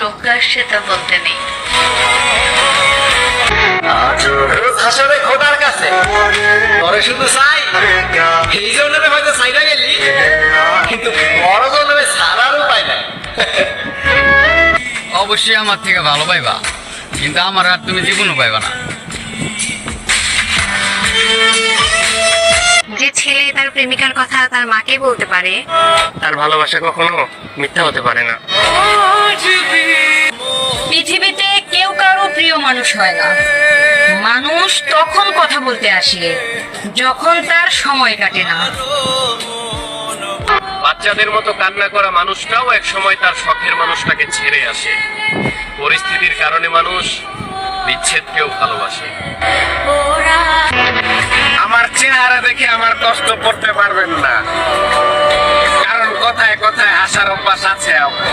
চোখে আসছে তা বলতে নেই। রোজ হাসরে খোদার কাছে তোরে শুধু চাই, এই জন্যে হয়তো চাইনা গেলি, কিন্তু বড় জন্মে ছাড়ার উপায় নাই। অবশ্যই আমার থেকে ভালো পাইবা, কিন্তু আমার আর তুমি জীবনও পাইবা না। যে ছেলে তার প্রেমিকার কথা তার মাকে বলতে পারে, তার ভালোবাসা কখনো মিথ্যা হতে পারে না। পৃথিবীতে কেউ কারো প্রিয় মানুষ হয় না। মানুষ তখন কথা বলতে আসে যখন তার সময় কাটে না। বাচ্চাদের মতো কান্না করা মানুষটাও এক সময় তার শখের মানুষটাকে ছেড়ে আসে। পরিস্থিতির কারণে মানুষ বিচ্ছেদকেও ভালোবাসে। আমার চেহারা দেখে আমার কষ্ট করতে পারবেন না, কারণ কথায় কথায় হাসার অভ্যাস আছে আমার।